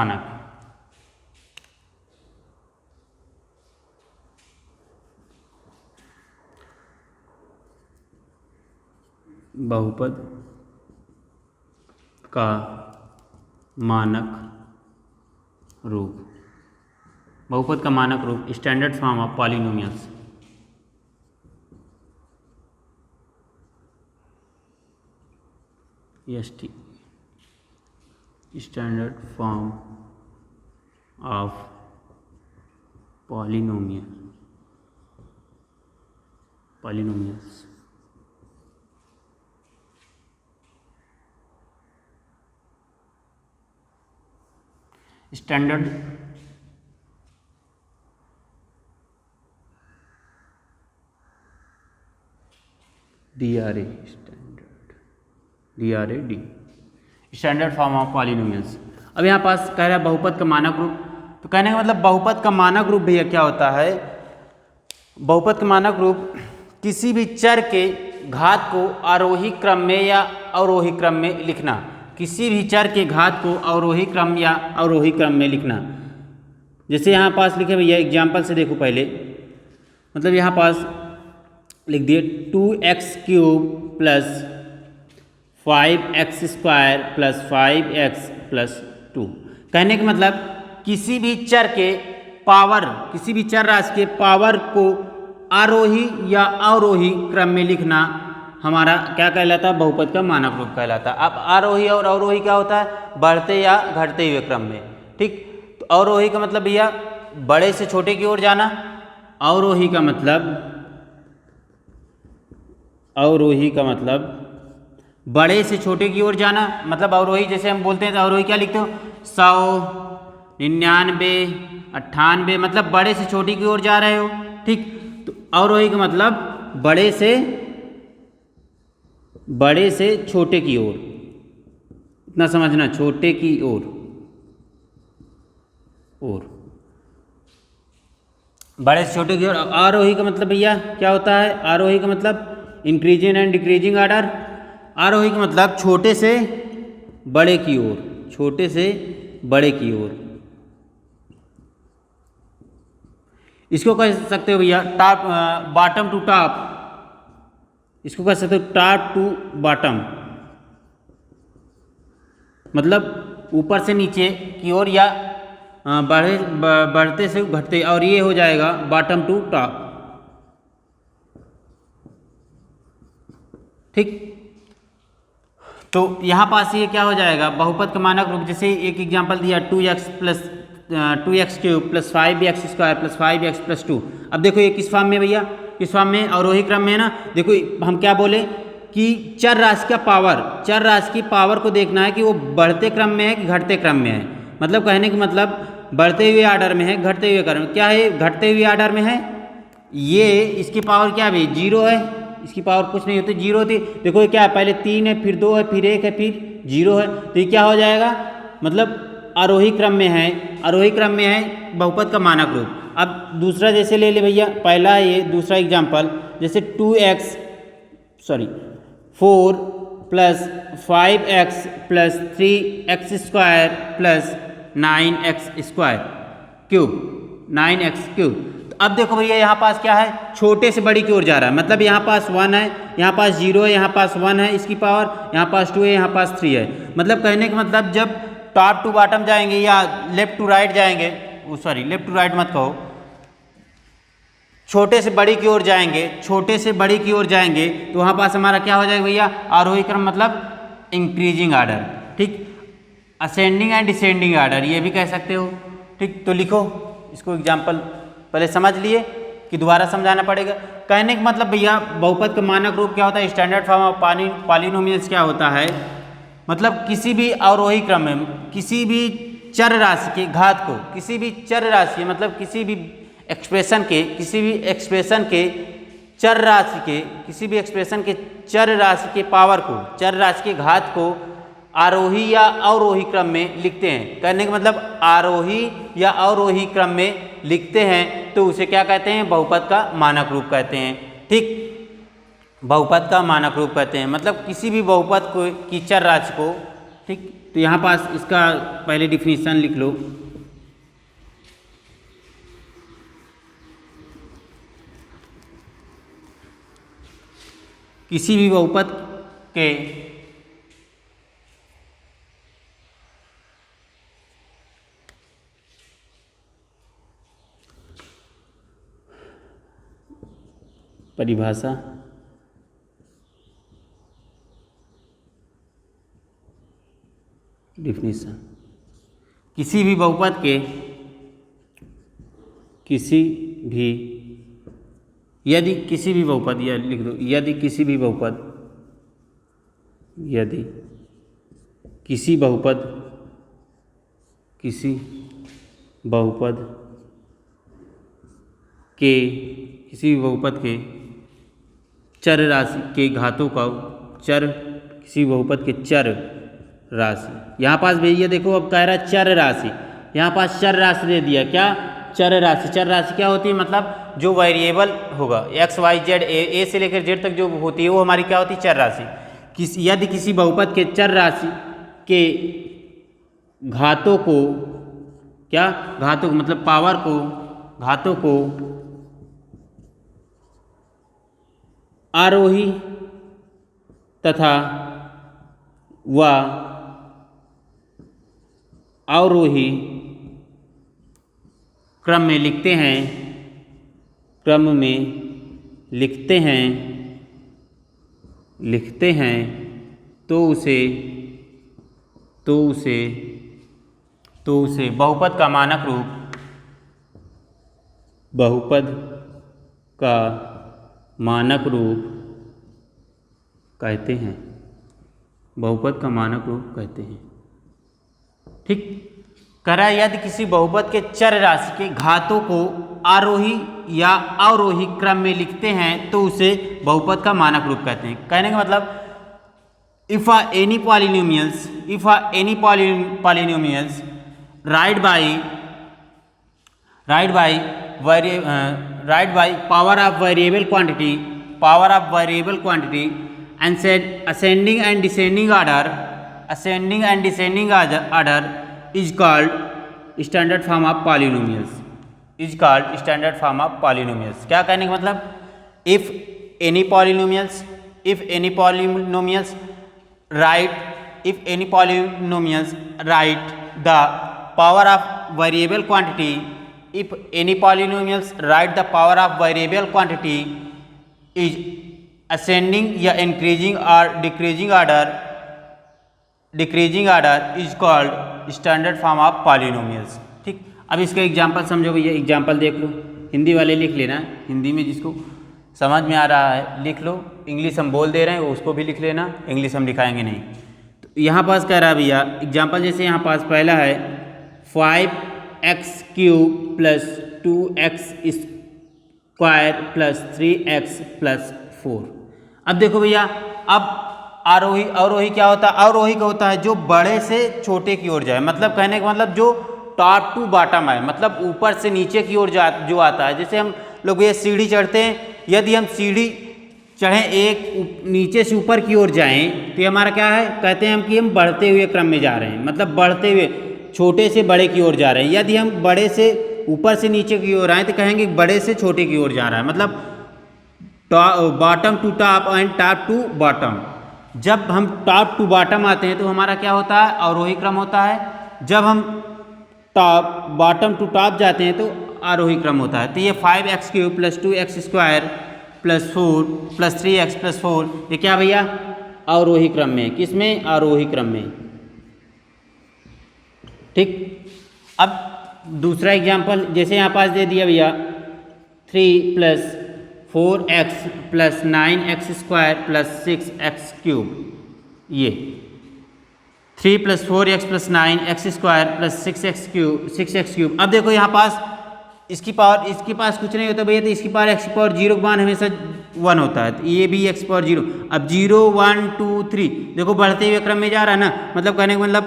मानक। बहुपद का मानक रूप, बहुपद का मानक रूप, standard form of polynomials. ST, standard form of polynomials. Standard DRA, standard form of polynomials. अब यहाँ पास कह रहा है बहुपद का मानक रूप, तो कहने का मतलब बहुपद का मानक रूप भैया क्या होता है? बहुपद का मानक रूप किसी भी चर के घात को आरोही क्रम में या अवरोही क्रम में लिखना, किसी भी चर के घात को आरोही क्रम या अवरोही क्रम में लिखना। जैसे यहाँ पास लिखे भैया, एग्जाम्पल से देखो पहले, मतलब यहाँ पास लिख दिए 2x³ plus 5x² plus 5x plus 2। कहने का मतलब किसी भी चर के पावर, किसी भी चर राशि के पावर को आरोही या अवरोही क्रम में लिखना हमारा क्या कहलाता है? बहुपद का मानक रूप कहलाता है। अब आरोही और अवरोही क्या होता है? बढ़ते या घटते हुए क्रम में। ठीक, तो अवरोही का मतलब भैया बड़े से छोटे की ओर जाना, अवरोही का मतलब बड़े से छोटे की ओर जाना। मतलब अवरोही जैसे हम बोलते हैं तो अवरोही क्या लिखते हो? 100, 99, 98, मतलब बड़े से छोटे की ओर जा रहे हो। ठीक, तो अवरोही का मतलब बड़े से छोटे की ओर, इतना समझना, छोटे की ओर। बड़े से छोटे की ओर। आरोही का मतलब भैया क्या होता है? आरोही का मतलब इंक्रीजिंग एंड डिक्रीजिंग ऑर्डर। आरोही का मतलब छोटे से बड़े की ओर, छोटे से बड़े की ओर। इसको कह सकते हो भैया टॉप, बॉटम टू टॉप, इसको कह सकते हो टॉप टू बॉटम, मतलब ऊपर से नीचे की ओर या बढ़ते से घटते, और ये हो जाएगा बॉटम टू टॉप। ठीक, तो यहाँ पास ये क्या हो जाएगा? बहुपद का मानक रूप। जैसे एक एग्जांपल दिया 2x³ plus 5x² plus 5x plus 2। अब देखो ये किस फॉर्म में भैया? किस फॉर्म में? अवरोही क्रम में है ना। देखो हम क्या बोले कि चर राशि का पावर, चर राशि की पावर को देखना है कि वो बढ़ते क्रम में है कि घटते क्रम में है। मतलब कहने का मतलब बढ़ते हुए आर्डर में है, घटते हुए क्रम। क्या है? घटते हुए आर्डर में है। ये इसकी पावर क्या है? 0 है। इसकी पावर कुछ नहीं होती, 0 होती। देखो ये क्या है? पहले 3 है, फिर 2 है, फिर 1 है, फिर 0 है। तो ये क्या हो जाएगा? मतलब आरोही क्रम में है, आरोही क्रम में है बहुपद का मानक रूप। अब दूसरा जैसे ले ले भैया, पहला ये, दूसरा एग्जाम्पल जैसे 4 plus 5x plus 3x² plus 9x³ अब देखो भैया यहाँ पास क्या है? छोटे से बड़ी की ओर जा रहा है। मतलब यहाँ पास 1 है, यहाँ पास 0 है, यहाँ पास 1 है इसकी पावर, यहाँ पास 2 है, यहाँ पास 3 है। मतलब कहने का मतलब जब टॉप टू बॉटम जाएंगे या लेफ्ट टू राइट जाएंगे, लेफ्ट टू राइट मत कहो, छोटे से बड़ी की ओर जाएंगे, छोटे से बड़ी की ओर जाएंगे, तो वहाँ पास हमारा क्या हो जाएगा भैया? आरोही क्रम मतलब इंक्रीजिंग आर्डर। ठीक, असेंडिंग एंड डिसेंडिंग आर्डर ये भी कह सकते हो। ठीक, तो लिखो इसको। एग्जाम्पल पहले समझ लिए कि दोबारा समझाना पड़ेगा। कहने का मतलब भैया बहुपद का मानक रूप क्या होता है? स्टैंडर्ड फॉर्म ऑफ पॉलिनोमियल्स क्या होता है? मतलब किसी भी अवरोही क्रम में किसी भी चर राशि के घात को, किसी भी चर राशि मतलब किसी भी एक्सप्रेशन के चर राशि के, किसी भी एक्सप्रेशन के चर राशि के पावर को, चर राशि के घात को आरोही या अवरोही क्रम में लिखते हैं। कहने का मतलब आरोही या अवरोही क्रम में लिखते हैं तो उसे क्या कहते हैं? बहुपद का मानक रूप कहते हैं। ठीक, बहुपद का मानक रूप कहते हैं। मतलब किसी भी बहुपद को की चर राशि को, ठीक, तो यहाँ पास इसका पहले डिफिनीशन लिख लो। किसी भी बहुपद के परिभाषा डिफिनीशन, किसी भी बहुपद के किसी भी, यदि किसी भी बहुपद, या लिख दो यदि किसी भी बहुपद, यदि किसी बहुपद, किसी बहुपद के, किसी भी बहुपद के चर राशि के घातों का चर, किसी बहुपद के चर राशि, यहाँ पास भैया देखो अब कह रहा है चर राशि, यहाँ पास चर राशि दे दिया। क्या? चर राशि। चर राशि क्या होती है? मतलब जो वेरिएबल होगा एक्स वाई जेड, ए से लेकर जेड तक जो होती है वो हमारी क्या होती है? चर राशि। यदि किसी बहुपद के चर राशि के घातों को, क्या घातों को मतलब पावर को, घातों को आरोही तथा व अवरोही क्रम में लिखते हैं, क्रम में लिखते हैं, तो उसे बहुपद का मानक रूप, बहुपद का मानक रूप कहते हैं, बहुपद का मानक रूप कहते हैं। ठीक, करा यदि किसी बहुपद के चर राशि के घातों को आरोही या अवरोही क्रम में लिखते हैं तो उसे बहुपद का मानक रूप कहते हैं। कहने का मतलब if any polynomials write by power of variable quantity and said ascending and descending order is called standard form of polynomials, क्या कहने का मतलब? if any polynomials write the power of variable quantity, if any polynomials write the power of variable quantity is ascending या increasing or decreasing order is called standard form of polynomials. ठीक, अब इसका example समझो भैया, example देख लो, हिंदी वाले लिख लेना, हिंदी में जिसको समझ में आ रहा है लिख लो, इंग्लिश हम बोल दे रहे हैं उसको भी लिख लेना, इंग्लिश हम लिखाएंगे नहीं। तो यहाँ पास कह रहा है भैया एग्जांपल, जैसे यहाँ पास पहला है 5x³ + 2x² + 3x + 4। अब देखो भैया, अब आरोही अवरोही क्या होता है? अवरोही का होता है जो बड़े से छोटे की ओर जाए, मतलब कहने का मतलब जो टॉप टू बॉटम है, मतलब ऊपर से नीचे की ओर जो आता है। जैसे हम लोग ये सीढ़ी चढ़ते हैं, यदि हम सीढ़ी चढ़ें एक नीचे से ऊपर की ओर जाएं तो ये हमारा क्या है? कहते हैं हम कि हम बढ़ते हुए क्रम में जा रहे हैं, मतलब बढ़ते हुए छोटे से बड़े की ओर जा रहे हैं। यदि हम बड़े से ऊपर से नीचे की ओर आए तो कहेंगे बड़े से छोटे की ओर जा रहा है, मतलब bottom to top and top to bottom. जब हम टॉप टू बॉटम आते हैं तो हमारा क्या होता है? अवरोही क्रम होता है। जब हम बॉटम टू टॉप जाते हैं तो आरोही क्रम होता है। तो ये 5x³ + 2x² + 4 + 3x + 4 ये क्या भैया? अवरोही क्रम में। किसमें? आरोही क्रम में। ठीक, अब दूसरा एग्जांपल जैसे यहाँ पास दे दिया भैया 3 + 4x + 9x² + 6x³, ये 3 + 4x + 9x² + 6x³। अब देखो यहाँ पास इसकी पावर, इसके पास कुछ नहीं होता भैया, तो इसकी पावर x⁴ का मान हमेशा 1 होता है, तो ये भी x⁴। अब 0 1 2 3 देखो बढ़ते हुए क्रम में जा रहा है ना, मतलब कहने का मतलब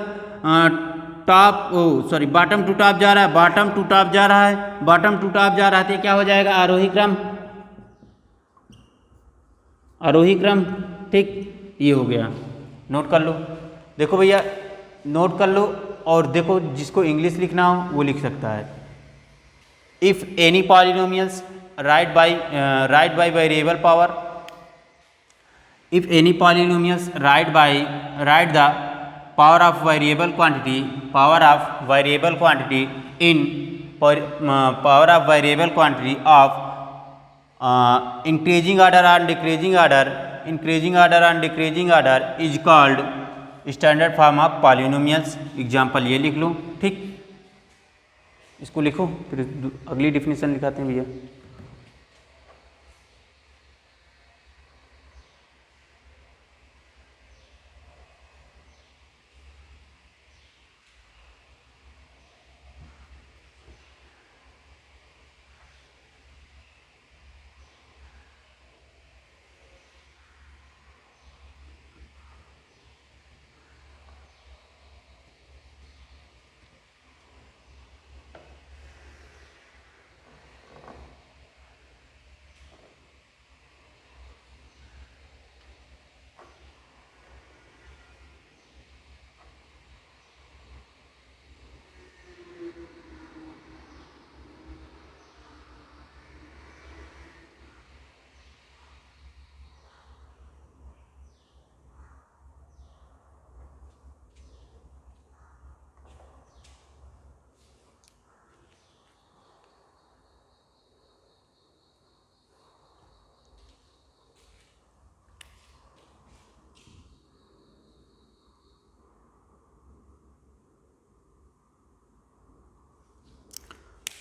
बॉटम टू टॉप जा रहा है, बॉटम टू टॉप जा रहा है, बॉटम टू टॉप जा रहा है, तो क्या हो जाएगा? आरोही क्रम, आरोही क्रम। ठीक, ये हो गया, नोट कर लो। देखो भैया नोट कर लो और देखो, जिसको इंग्लिश लिखना हो वो लिख सकता है। If any polynomials write by variable power, if any polynomials write the power of variable quantity in power of variable quantity of increasing order और decreasing order is called standard form of polynomials. Example ये लिख लो, ठीक। इसको लिखो, फिर अगली definition लिखाते हैं भैया।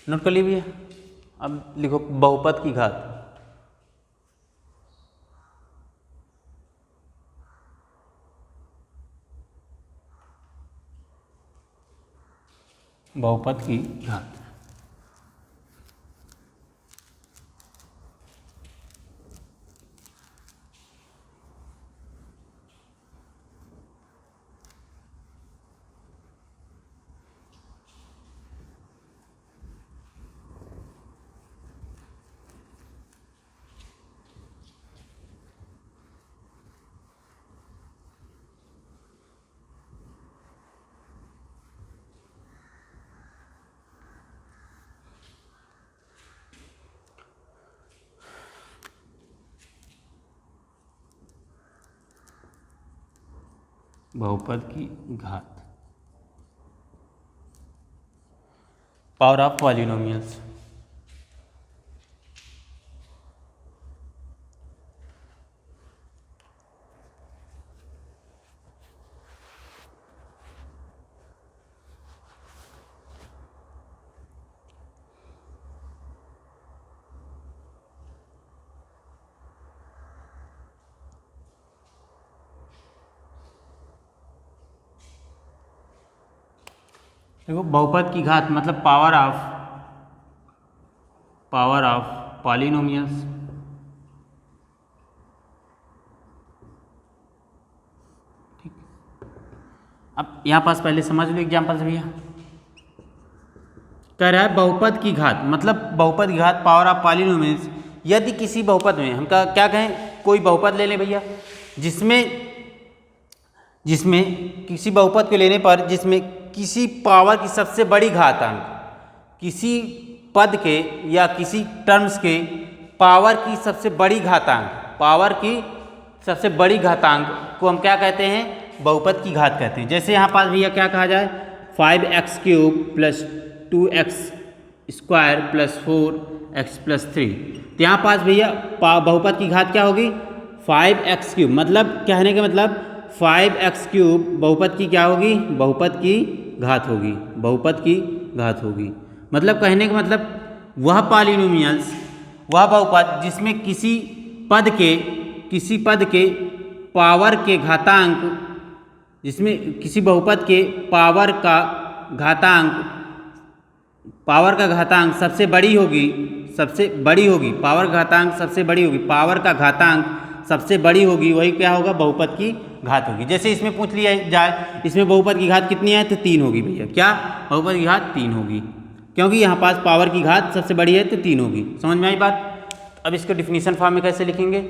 नोट कर लिए भैया। अब लिखो बहुपद की घात। बहुपद की घात। बहुपद की घात, पावर ऑफ पॉलिनोमियल्स। देखो बहुपद की घात मतलब पावर ऑफ पॉलिनोमियल्स। ठीक, अब यहाँ पास पहले समझ लो एग्जाम्पल से भैया। कह रहा है बहुपद की घात मतलब बहुपद की घात पावर ऑफ पॉलिनोमियल्स। यदि किसी बहुपद में हम क्या कहें, कोई बहुपद ले लें भैया, जिसमें किसी बहुपद को लेने पर जिसमें किसी पावर की सबसे बड़ी घातांक, किसी पद के या किसी टर्म्स के पावर की सबसे बड़ी घातांक को हम क्या कहते हैं, बहुपद की घात कहते हैं। जैसे यहाँ पास भैया क्या कहा जाए, 5x³ + 2x² + 4x + 3। तो यहाँ पास भैया बहुपद की घात क्या होगी, 5x³ मतलब कहने का मतलब 5x³ बहुपद की क्या होगी, बहुपद की घात होगी। मतलब कहने का मतलब वह पॉलिनोमियल्स, वह बहुपद जिसमें किसी पद के पावर के घातांक, जिसमें किसी बहुपद के पावर का घातांक सबसे बड़ी होगी, पावर का घातांक सबसे बड़ी होगी, वही क्या होगा, बहुपद की घात होगी। जैसे इसमें पूछ लिया जाए, इसमें बहुपद की घात कितनी है, तो 3 होगी भैया। क्या बहुपद की घात 3 होगी, क्योंकि यहाँ पास पावर की घात सबसे बड़ी है तो 3 होगी। समझ में आई बात। अब इसको डिफिनीशन फॉर्म में कैसे लिखेंगे,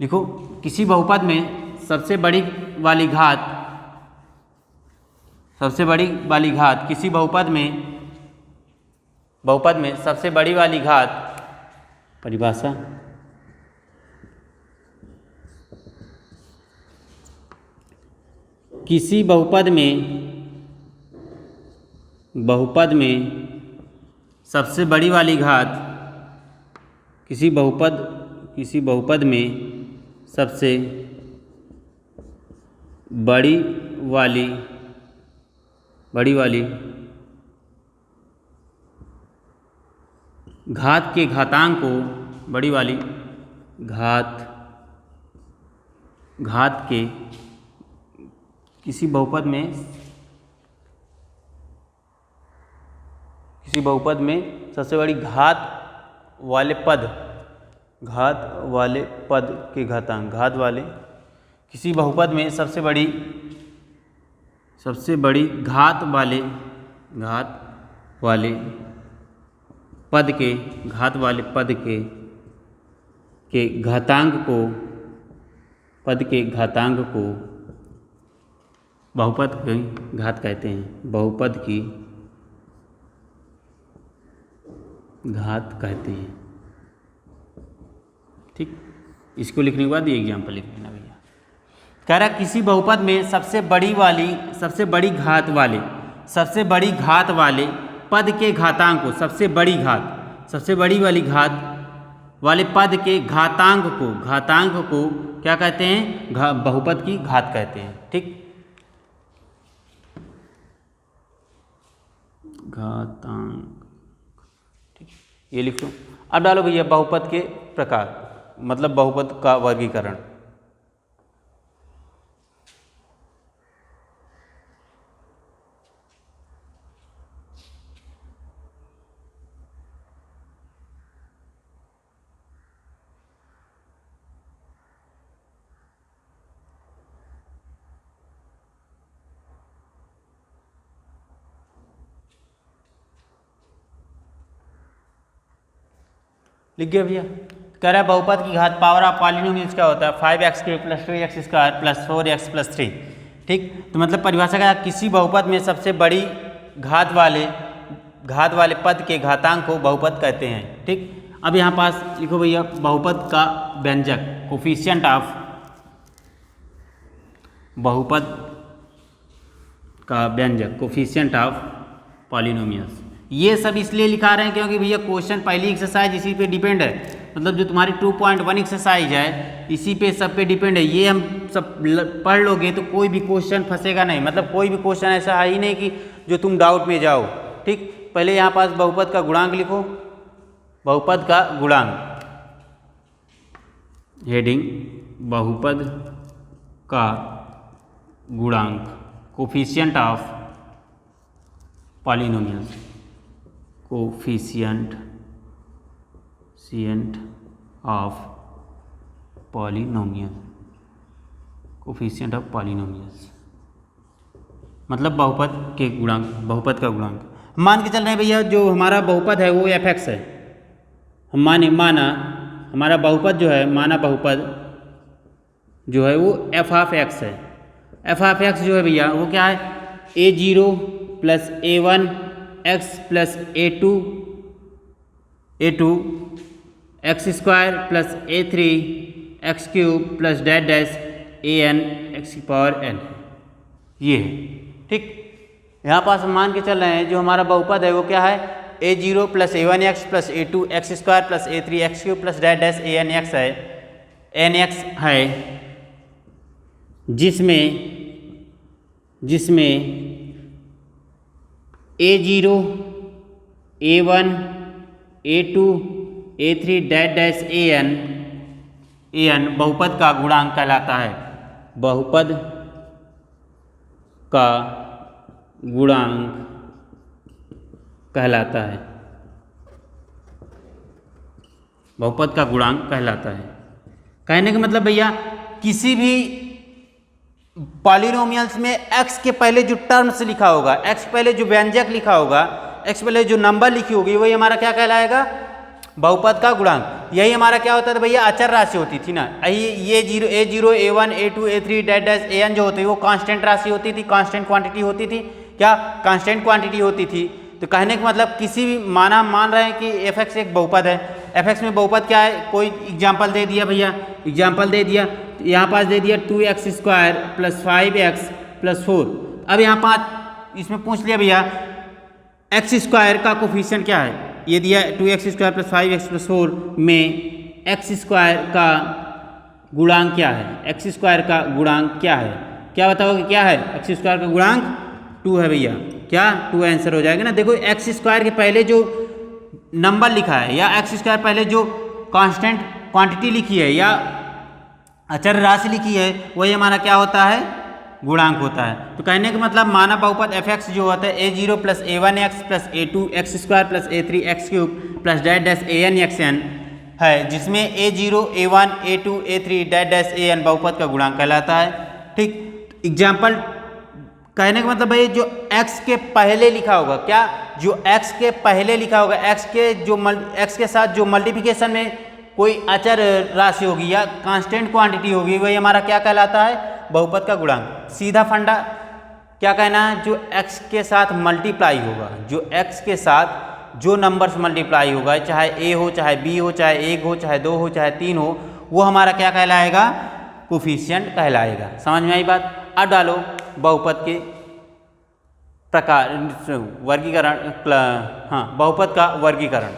देखो किसी बहुपद में सबसे बड़ी वाली घात किसी बहुपद में सबसे बड़ी वाली घात, परिभाषा, किसी बहुपद में सबसे बड़ी वाली घात, किसी बहुपद में सबसे बड़ी वाली घात के घातांक को, बड़ी वाली घात के किसी बहुपद में सबसे बड़ी घात वाले पद के घातांक, किसी बहुपद में सबसे बड़ी घात वाले पद के घातांक को बहुपद की घात कहते हैं, बहुपद की घात कहते हैं। ठीक, इसको लिखने के बाद ये एग्जाम्पल लिख लेना भैया। कह रहा किसी बहुपद में सबसे बड़ी घात वाले पद के घातांक को, सबसे बड़ी वाली घात वाले पद के घातांक को क्या कहते हैं? बहुपद की घात कहते हैं। ठीक, घातांक, ठीक, ये लिख लो। अब डालो भैया बहुपद के प्रकार, मतलब बहुपद का वर्गीकरण। लिख गया भैया। कह रहा है बहुपद की घात, पावर ऑफ पॉलिनोमियल्स क्या होता है? 5x² + 2x² + 4x + 3। ठीक, तो मतलब परिभाषा का किसी बहुपद में सबसे बड़ी घात वाले पद के घातांक को बहुपद कहते हैं। ठीक, अब यहाँ पास लिखो भैया बहुपद का व्यंजक, कोफिशिएंट ऑफ बहुपद का व्यंजक, कोफिशिएंट ऑफ पॉलिनोमियल्स। ये सब इसलिए लिखा रहे हैं क्योंकि भैया क्वेश्चन पहली एक्सरसाइज इसी पे डिपेंड है, मतलब जो तुम्हारी 2.1 एक्सरसाइज है इसी पे सब पे डिपेंड है। ये हम सब पढ़ लोगे तो कोई भी क्वेश्चन फंसेगा नहीं, मतलब कोई भी क्वेश्चन ऐसा है ही नहीं कि जो तुम डाउट में जाओ। ठीक, पहले यहाँ पास बहुपद का गुणांक लिखो, बहुपद का गुणांक, हेडिंग बहुपद का गुणांक, coefficient of polynomials, coefficient of polynomials, मतलब बहुपद के गुणांक, बहुपद का गुणांक। मान के चल रहे हैं भैया जो हमारा बहुपद है वो f(x) है। हम माना हमारा बहुपद जो है, बहुपद जो है वो f(x) है। f(x) जो है भैया वो क्या है? a0 + a1 x + a2 x² + a3 x³ + an x⁴n, ये है। ठीक, यहाँ पास हम मान के चल रहे हैं जो हमारा बहुपद है वो क्या है? a0 + a1x + a2 x² + a3 x³ + an x है, nx है, जिसमें a0 a1 a2 a3 an बहुपद का गुणांक कहलाता है, बहुपद का गुणांक कहलाता है, बहुपद का गुणांक कहलाता है। कहने का मतलब भैया किसी भी पॉलिनोमियल्स में x के पहले जो टर्म्स लिखा होगा, x पहले जो व्यंजक लिखा होगा, x पहले जो नंबर लिखी होगी वही हमारा क्या कहलाएगा? बहुपद का गुणांक। यही हमारा क्या होता था भैया, अचर राशि होती थी ना। ये zero A0 A1 A2 A3 dash dash AN जो होती है वो कांस्टेंट राशि होती थी, कांस्टेंट क्वांटिटी होती थी। क्या कांस्टेंट क्वांटिटी होती थी। तो कहने का मतलब किसी भी मान रहे हैं कि fx एक बहुपद है। fx में बहुपद क्या है, कोई एग्जाम्पल दे दिया भैया, एग्जाम्पल दे दिया, यहाँ पास दे दिया 2x² + 5x + 4। अब यहाँ पास इसमें पूछ लिया भैया x² का कोफिशिएंट क्या है, ये दिया 2x² + 5x + 4 में x² का गुणांक क्या है, x² का गुणांक क्या है, क्या बताओगे क्या है, x² का गुणांक 2 है भैया। क्या 2 आंसर हो जाएगा ना। देखो x² के पहले जो नंबर लिखा है या x² पहले जो कांस्टेंट क्वांटिटी लिखी है या अचर राशि लिखी है वही हमारा क्या होता है, गुणांक होता है। तो कहने का मतलब माना बहुपद fx जो होता है A0 + A1x + A2x² + A3x³ + dash dash ANxN है, जिसमें A0 A1 A2 A3 dash dash AN बहुपद का गुणांक कहलाता है। ठीक, एग्जाम्पल कहने का मतलब भाई जो x के पहले लिखा होगा, क्या जो x के पहले लिखा होगा, x के साथ जो मल्टीप्लिकेशन में कोई अचर राशि होगी या कांस्टेंट क्वांटिटी होगी वही हमारा क्या कहलाता है, बहुपद का गुणांक। सीधा फंडा क्या कहना है, जो x के साथ मल्टीप्लाई होगा, जो x के साथ जो नंबर्स मल्टीप्लाई होगा, चाहे a हो चाहे b हो चाहे 1 हो चाहे 2 हो चाहे 3 हो, वो हमारा क्या कहलाएगा, कोफिशिएंट कहलाएगा। समझ में आई बात। अब डालो बहुपद के प्रकार, वर्गीकरण, हाँ बहुपद का वर्गीकरण,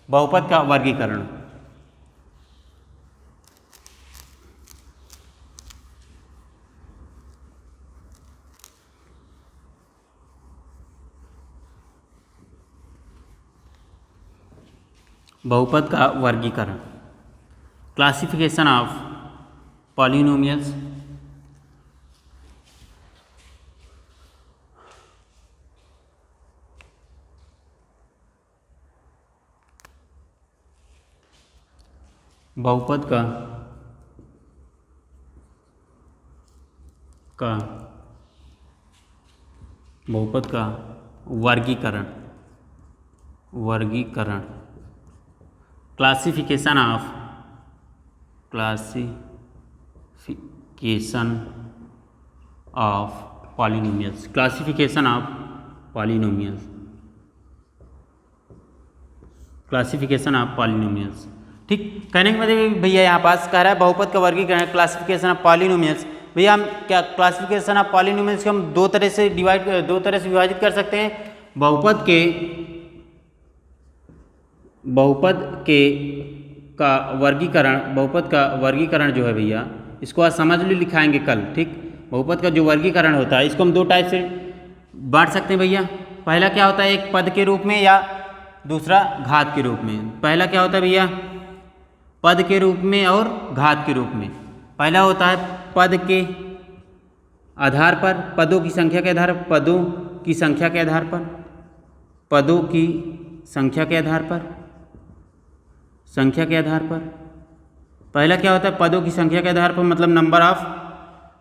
बहुपद का वर्गीकरण। बहुपद का वर्गीकरण, क्लासिफिकेशन ऑफ पॉलिनोमियल्स। बहुपद का बहुपद का वर्गीकरण, classification of polynomials, classification of polynomials, classification of polynomials. ठीक, कहने के मतलब भैया यहाँ पास कह रहा है बहुपद का वर्गीकरण, क्लासिफिकेशन ऑफ पॉलिनोमियल्स। भैया हम क्या क्लासिफिकेशन ऑफ पॉलिनोमियल्स को हम दो तरह से विभाजित कर सकते हैं। बहुपद का वर्गीकरण जो है भैया, इसको आज समझ लो, लिखाएंगे कल। ठीक, बहुपद का जो वर्गीकरण होता है इसको हम दो टाइप से बांट सकते हैं भैया। पहला क्या होता है, एक पद के रूप में या दूसरा घात के रूप में। पहला क्या होता है भैया, पद के रूप में और घात के रूप में। पहला होता है पद के आधार पर, पदों की संख्या के आधार पर, पदों की संख्या के आधार पर, पदों की संख्या के आधार पर, संख्या के आधार पर। पहला क्या होता है, पदों की संख्या के आधार पर, मतलब नंबर ऑफ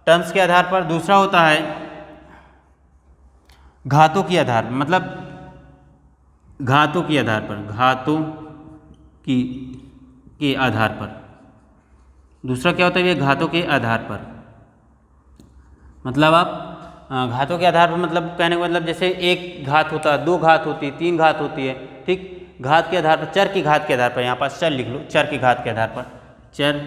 टर्म्स के आधार पर। दूसरा होता है घातों के आधार पर, मतलब घातों के आधार पर, घातों के आधार पर। दूसरा क्या होता है, ये घातों के आधार पर, मतलब आप घातों के आधार पर, मतलब कहने का मतलब जैसे एक घात होता है, 2 घात होती है, 3 घात होती है। ठीक, घात के आधार पर, चर की घात के आधार पर, यहाँ पास चर लिख लो, चर की घात के आधार पर, चर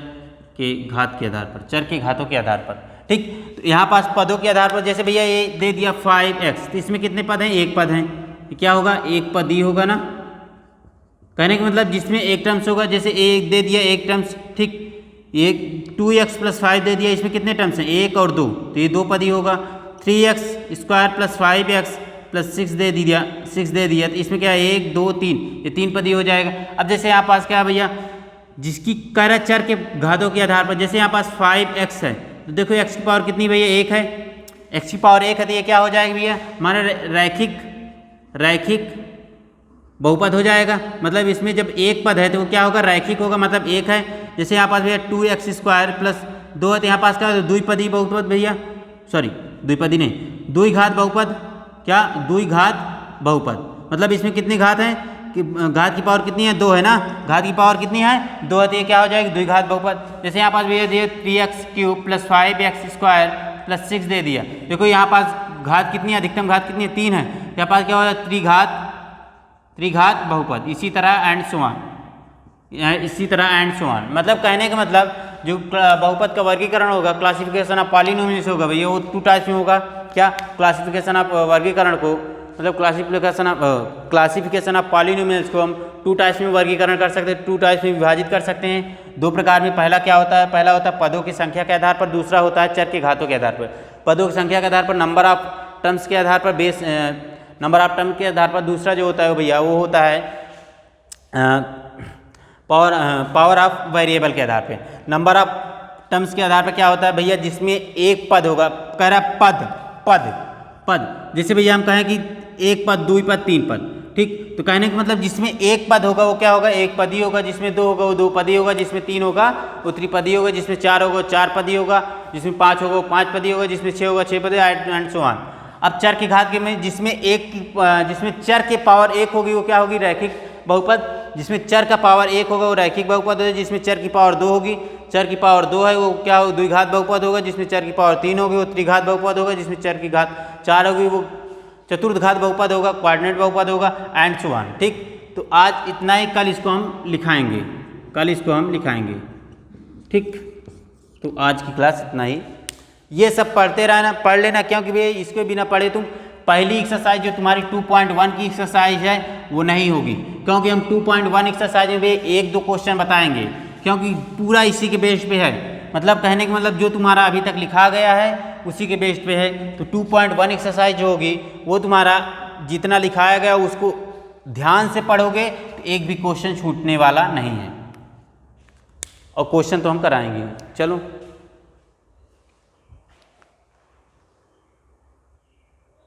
के घात के आधार पर, चर के घातों के आधार पर। ठीक, तो यहाँ पास पदों के आधार पर, जैसे भैया ये दे दिया 5x, तो इसमें कितने पद हैं, एक पद हैं, तो क्या होगा, एक पद ही होगा ना। कहने का मतलब जिसमें एक टर्म्स होगा, जैसे एक दे दिया एक टर्म्स, ठीक, एक 2x + 5 दे दिया, इसमें कितने टर्म्स हैं, 1 और 2, तो ये 2 पद ही होगा। 3x² + 5x + 6 दे दिया, तो इसमें क्या है, 1 2 3, ये 3 पद ही हो जाएगा। अब जैसे यहाँ पास क्या है भैया, जिसकी कर चर के घातों के आधार पर, जैसे यहाँ पास 5x है, तो देखो x की पावर कितनी भैया, 1 है, x की पावर 1 है, तो ये क्या हो जाएगा भैया, हमारा रैखिक बहुपद हो जाएगा। मतलब इसमें जब एक पद है तो वो क्या होगा, रैखिक होगा, मतलब 1 है। जैसे यहाँ पास भैया 2x² + 2 है, तो यहाँ पास क्या है, द्विपदी बहुपद भैया, सॉरी द्विपदी नहीं, द्विघात बहुपद। क्या, द्विघात बहुपद, मतलब इसमें कितने घात हैं, कि घात की पावर कितनी है, 2 है ना, घात की पावर कितनी है, 2 है, तो ये क्या हो जाएगी, द्विघात बहुपद। जैसे यहाँ पास भैया दिए 3x³ + 5x² + 6 दे दिया। देखो यहाँ पास घात कितनी है, अधिकतम घात कितनी है, 3 है, यहाँ पास क्या हो जाए, त्रिघात बहुपद। इसी तरह एंड सो ऑन, इसी तरह एंड सो ऑन। मतलब कहने का मतलब जो बहुपद का वर्गीकरण होगा, क्लासिफिकेशन ऑफ पॉलिनोमियल्स होगा भैया, वो 2 टाइप्स में होगा। क्या, क्लासिफिकेशन ऑफ वर्गीकरण को, मतलब क्लासिफिकेशन ऑफ पॉलिनोमियल्स को हम 2 टाइप्स में वर्गीकरण कर सकते हैं, 2 टाइप्स में विभाजित कर सकते हैं। 2 प्रकार में। पहला क्या होता है, पहला होता है पदों की संख्या के आधार पर, दूसरा होता है चर के घातों के आधार पर। पदों की संख्या के आधार पर, नंबर ऑफ टर्म्स के आधार पर, नंबर ऑफ टर्म के आधार पर। दूसरा जो होता है भैया वो होता है पावर ऑफ वेरिएबल के आधार पे। नंबर ऑफ टर्म्स के आधार पर क्या होता है भैया, जिसमें एक पद होगा, कह रहा पद पद पद, जैसे भैया हम कहें कि 1 पद, 2 पद, 3 पद, ठीक। तो कहने का मतलब जिसमें एक पद होगा वो क्या होगा, एक पदी होगा, जिसमें 2 होगा वो 2 पदी होगा, जिसमें 3 होगा वो त्रिपदी होगा, जिसमें 4 होगा वो 4 पदी होगा, जिसमें 5 होगा वो 5 पदी होगा, जिसमें 6 होगा 6 पदी, एंड सो ऑन। अब चर की घात के में जिसमें चर के पावर 1 होगी वो क्या होगी, रैखिक बहुपद। जिसमें चर का पावर 1 होगा वो रैखिक बहुपद है। जिसमें चर की पावर 2 होगी, चर की पावर 2 है, वो क्या होगा, द्विघात बहुपद होगा। जिसमें चर की पावर 3 होगी वो त्रिघात बहुपद होगा। जिसमें चर की घात 4 होगी वो चतुर्थघात बहुपद होगा, कोऑर्डिनेट बहुपद होगा, एंड सो ऑन, ठीक। तो आज इतना ही, कल इसको हम लिखाएंगे, ठीक। तो आज की क्लास इतना ही। ये सब पढ़ते रहना, पढ़ लेना, क्योंकि भैया इसके बिना पढ़े तुम पहली एक्सरसाइज जो तुम्हारी 2.1 की एक्सरसाइज है वो नहीं होगी, क्योंकि हम 2.1 एक्सरसाइज में भी 1-2 क्वेश्चन बताएंगे, क्योंकि पूरा इसी के बेस पे है। मतलब कहने का मतलब जो तुम्हारा अभी तक लिखा गया है उसी के बेस पे है। तो 2.1 एक्सरसाइज जो होगी वो तुम्हारा जितना लिखाया गया उसको ध्यान से पढ़ोगे तो एक भी क्वेश्चन छूटने वाला नहीं है, और क्वेश्चन तो हम कराएंगे। चलो।